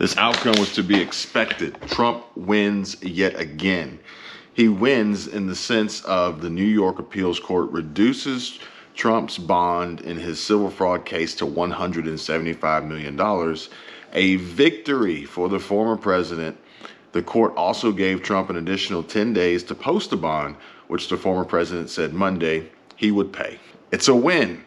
This outcome was to be expected. Trump wins yet again. He wins in the sense of the New York Appeals Court reduces Trump's bond in his civil fraud case to $175 million, a victory for the former president. The court also gave Trump an additional 10 days to post a bond, which the former president said Monday he would pay. It's a win.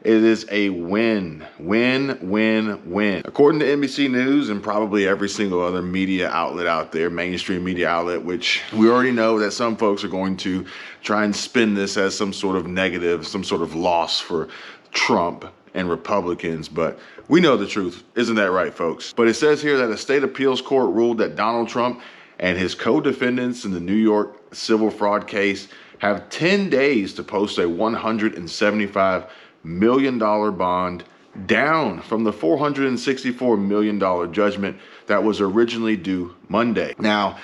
It is a win, win, win, win. According to NBC News and probably every single other media outlet out there, mainstream media outlet, which we already know that some folks are going to try and spin this as some sort of negative, some sort of loss for Trump and Republicans, but we know the truth. Isn't that right, folks? But it says here that a state appeals court ruled that Donald Trump and his co-defendants in the New York civil fraud case have 10 days to post a $175 million bond, down from the $464 million judgment that was originally due Monday. Now,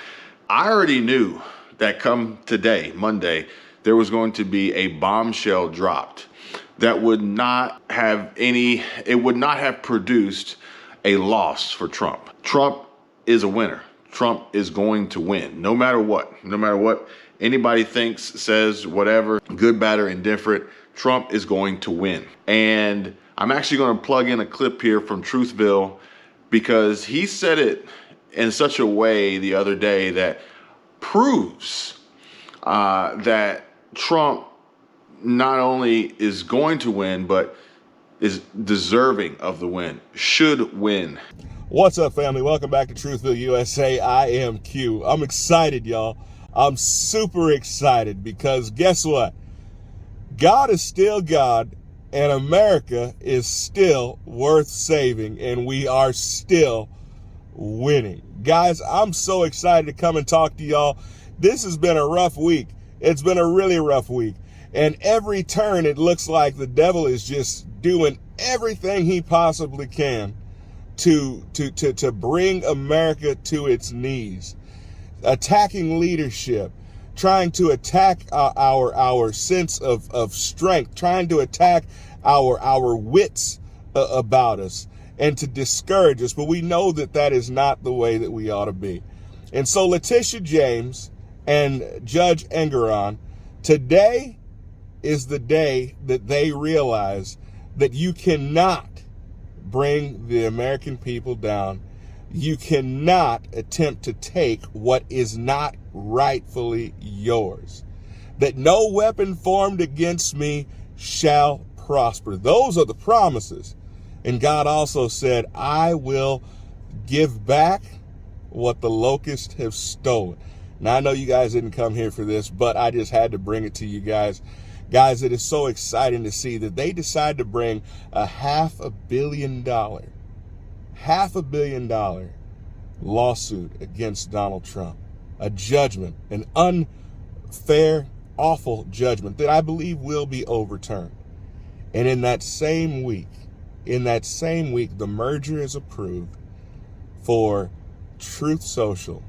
I already knew that come today, Monday, there was going to be a bombshell dropped that would not have produced a loss for Trump. Trump is a winner. Trump is going to win, no matter what. No matter what anybody thinks, says, whatever, good, bad, or indifferent, Trump is going to win. And I'm actually going to plug in a clip here from Truthville because he said it in such a way the other day that proves that Trump not only is going to win, but is deserving of the win, should win. What's up, family? Welcome back to Truthville USA. I am Q. I'm excited, y'all. I'm super excited because guess what? God is still God, and America is still worth saving, and we are still winning. Guys, I'm so excited to come and talk to y'all. This has been a rough week. It's been a really rough week. And every turn, it looks like the devil is just doing everything he possibly can to bring America to its knees, attacking leadership, trying to attack our sense of strength, trying to attack our wits about us and to discourage us. But we know that that is not the way that we ought to be. And so Letitia James and Judge Engoron, today is the day that they realize that you cannot bring the American people down. You cannot attempt to take what is not rightfully yours. That no weapon formed against me shall prosper. Those are the promises. And God also said, I will give back what the locusts have stolen. Now, I know you guys didn't come here for this, but I just had to bring it to you guys. Guys, it is so exciting to see that they decide to bring a $500 million lawsuit against Donald Trump. A judgment, an unfair, awful judgment that I believe will be overturned. And in that same week, the merger is approved for Truth Social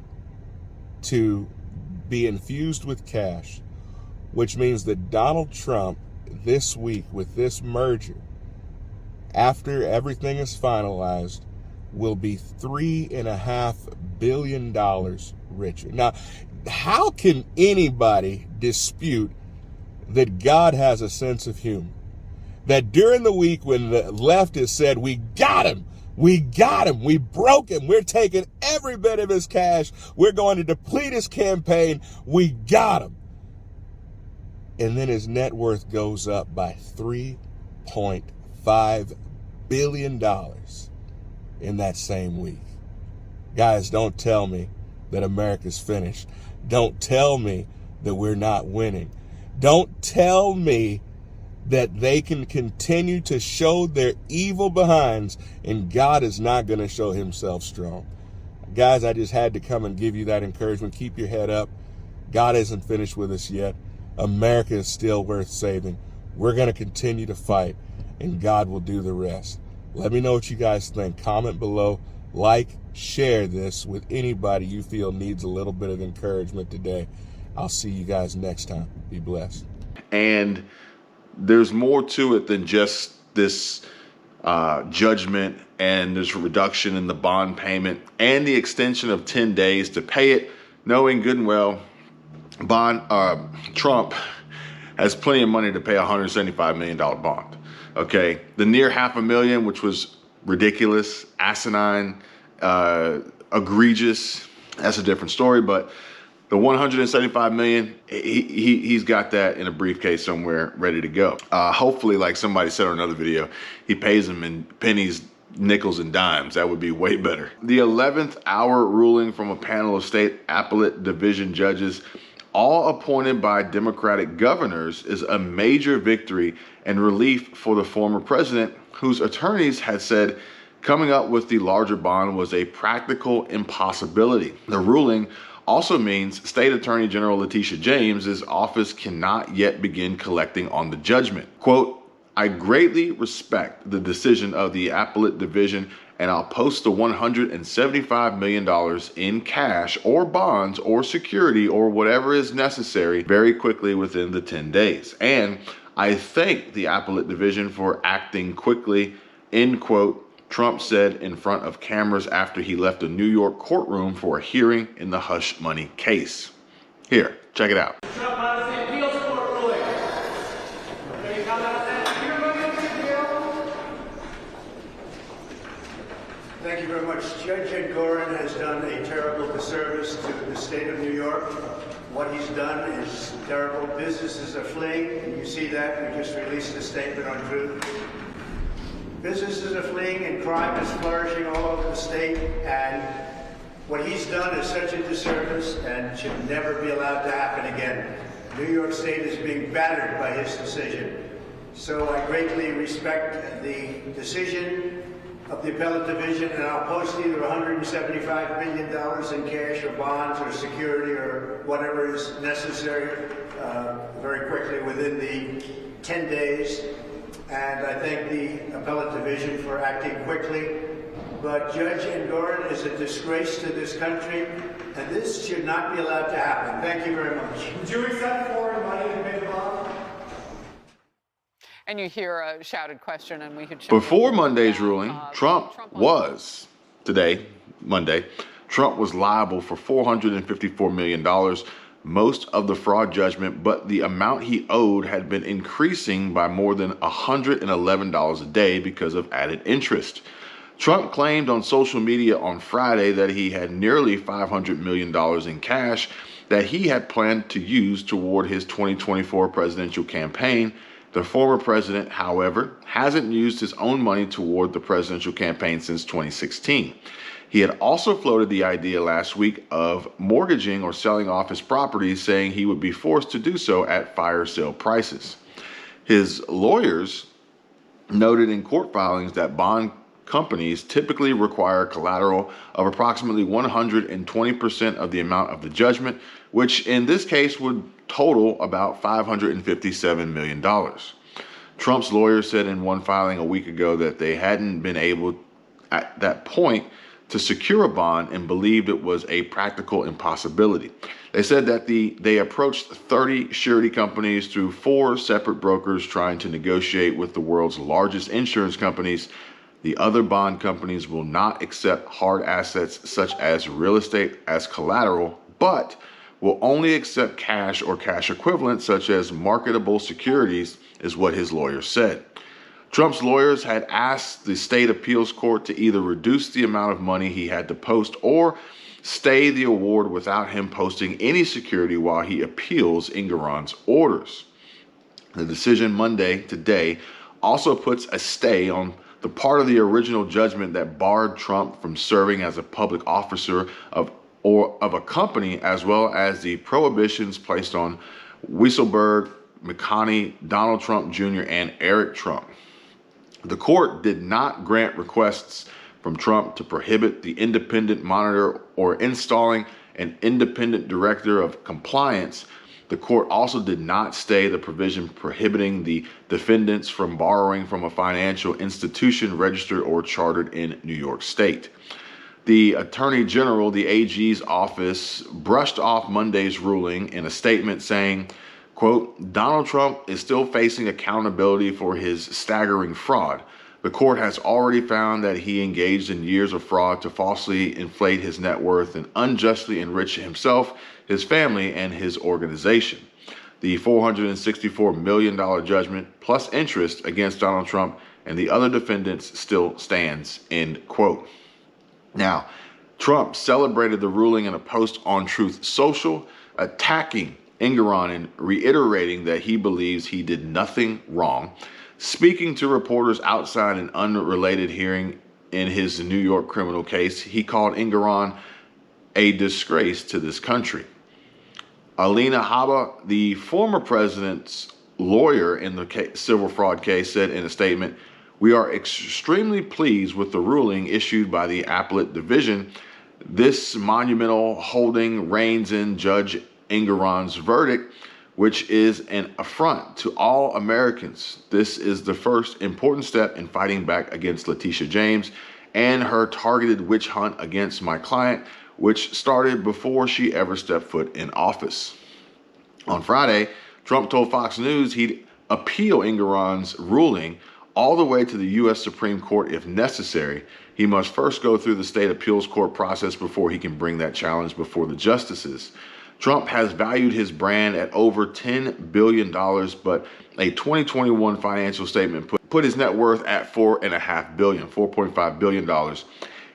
to be infused with cash, which means that Donald Trump this week with this merger, after everything is finalized, will be $3.5 billion richer. Now, how can anybody dispute that God has a sense of humor? That during the week when the left has said, we got him, we broke him, we're taking every bit of his cash, we're going to deplete his campaign, we got him. And then his net worth goes up by $3.5 billion in that same week. Guys, don't tell me that America's finished. Don't tell me that we're not winning. Don't tell me that they can continue to show their evil behinds and God is not going to show himself strong. Guys, I just had to come and give you that encouragement. Keep your head up. God isn't finished with us yet. America is still worth saving. We're going to continue to fight, and God will do the rest. Let me know what you guys think. Comment below. Like, share this with anybody you feel needs a little bit of encouragement today. I'll see you guys next time. Be blessed. And there's more to it than just this judgment and this reduction in the bond payment and the extension of 10 days to pay it, knowing good and well Trump has plenty of money to pay a $175 million bond. Okay, the near $500,000, which was ridiculous, asinine, egregious, that's a different story. But the $175 million, he's got that in a briefcase somewhere ready to go. Hopefully, like somebody said on another video, he pays them in pennies, nickels, and dimes. That would be way better. The 11th hour ruling from a panel of state appellate division judges, all appointed by Democratic governors, is a major victory and relief for the former president, whose attorneys had said coming up with the larger bond was a practical impossibility. The ruling also means State Attorney General Letitia James's office cannot yet begin collecting on the judgment. Quote, "I greatly respect the decision of the appellate division, and I'll post the $175 million in cash or bonds or security or whatever is necessary very quickly within the 10 days. And I thank the appellate division for acting quickly," end quote, Trump said in front of cameras after he left a New York courtroom for a hearing in the hush money case. Here, check it out. Trump on the appeals court ruling. Can you comment on that? Thank you very much. Judge Engoron has done a terrible disservice to the state of New York. What he's done is terrible. Businesses are fleeing, and you see that. We just released a statement on Truth. Businesses are fleeing and crime is flourishing all over the state, and what he's done is such a disservice and should never be allowed to happen again. New York State is being battered by his decision. So I greatly respect the decision of the appellate division, and I'll post either $175 million in cash or bonds or security or whatever is necessary very quickly within the 10 days. And I thank the appellate division for acting quickly. But Judge Engoron is a disgrace to this country, and this should not be allowed to happen. Thank you very much. Would you accept foreign money to pay the bond? And you hear a shouted question, and we could show Before Monday's ruling, Trump was, today, Monday, Trump was liable for $454 million, most of the fraud judgment, but the amount he owed had been increasing by more than $111 a day because of added interest. Trump claimed on social media on Friday that he had nearly $500 million in cash that he had planned to use toward his 2024 presidential campaign. The former president, however, hasn't used his own money toward the presidential campaign since 2016. He had also floated the idea last week of mortgaging or selling off his properties, saying he would be forced to do so at fire sale prices. His lawyers noted in court filings that bond companies typically require collateral of approximately 120% of the amount of the judgment, which in this case would total about $557 million. Trump's lawyers said in one filing a week ago that they hadn't been able at that point to secure a bond and believed it was a practical impossibility. They said that they approached 30 surety companies through 4 separate brokers trying to negotiate with the world's largest insurance companies. The other bond companies will not accept hard assets such as real estate as collateral, but will only accept cash or cash equivalents such as marketable securities, is what his lawyers said. Trump's lawyers had asked the state appeals court to either reduce the amount of money he had to post or stay the award without him posting any security while he appeals Engoron's orders. The decision Monday, today, also puts a stay on the part of the original judgment that barred Trump from serving as a public officer of a company, as well as the prohibitions placed on Weisselberg, McConney, Donald Trump Jr., and Eric Trump. The court did not grant requests from Trump to prohibit the independent monitor or installing an independent director of compliance. The court also did not stay the provision prohibiting the defendants from borrowing from a financial institution registered or chartered in New York State. The Attorney General, the AG's office, brushed off Monday's ruling in a statement saying, quote, "Donald Trump is still facing accountability for his staggering fraud, The court has already found that he engaged in years of fraud to falsely inflate his net worth and unjustly enrich himself, his family, and his organization. The $464 million judgment plus interest against Donald Trump and the other defendants still stands, end quote. Now, Trump celebrated the ruling in a post on Truth Social, attacking Engoron and reiterating that he believes he did nothing wrong. Speaking to reporters outside an unrelated hearing in his New York criminal case, he called Engoron a disgrace to this country. Alina Habba, the former president's lawyer in the civil fraud case, said in a statement, "We are extremely pleased with the ruling issued by the appellate division. This monumental holding reins in Judge Engoron's verdict, which is an affront to all Americans. This is the first important step in fighting back against Letitia James and her targeted witch hunt against my client, which started before she ever stepped foot in office." On Friday, Trump told Fox News he'd appeal Engoron's ruling all the way to the U.S. Supreme Court if necessary. He must first go through the state appeals court process before he can bring that challenge before the justices. Trump has valued his brand at over $10 billion, but a 2021 financial statement put his net worth at $4.5 billion.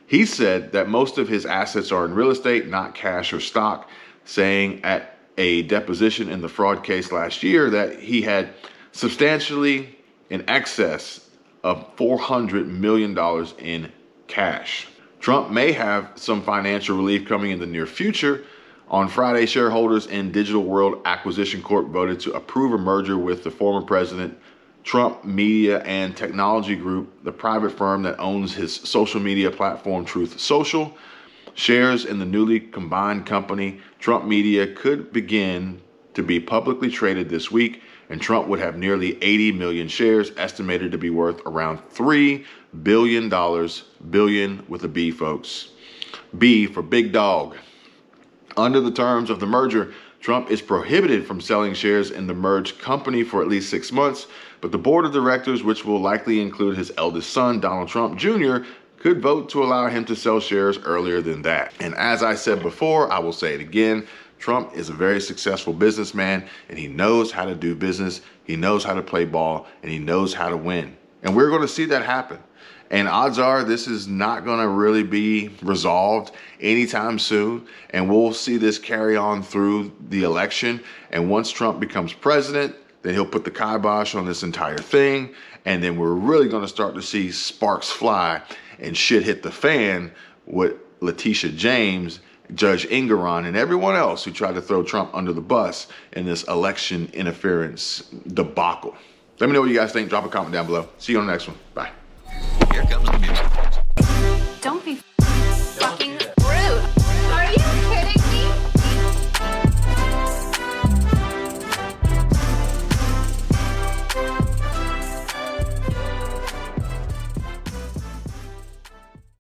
He said that most of his assets are in real estate, not cash or stock, saying at a deposition in the fraud case last year that he had substantially in excess of $400 million in cash. Trump may have some financial relief coming in the near future. On Friday, shareholders in Digital World Acquisition Corp voted to approve a merger with the former president, Trump Media and Technology Group, the private firm that owns his social media platform Truth Social. Shares in the newly combined company, Trump Media, could begin to be publicly traded this week, and Trump would have nearly 80 million shares, estimated to be worth around $3 billion, billion with a B, folks. B for big dog. Under the terms of the merger, Trump is prohibited from selling shares in the merged company for at least 6 months, but the board of directors, which will likely include his eldest son, Donald Trump Jr., could vote to allow him to sell shares earlier than that. And as I said before, I will say it again, Trump is a very successful businessman, and he knows how to do business, he knows how to play ball, and he knows how to win. And we're going to see that happen. And odds are this is not going to really be resolved anytime soon. And we'll see this carry on through the election. And once Trump becomes president, then he'll put the kibosh on this entire thing. And then we're really going to start to see sparks fly and shit hit the fan with Letitia James, Judge Engoron, and everyone else who tried to throw Trump under the bus in this election interference debacle. Let me know what you guys think. Drop a comment down below. See you on the next one. Bye. Here comes the music.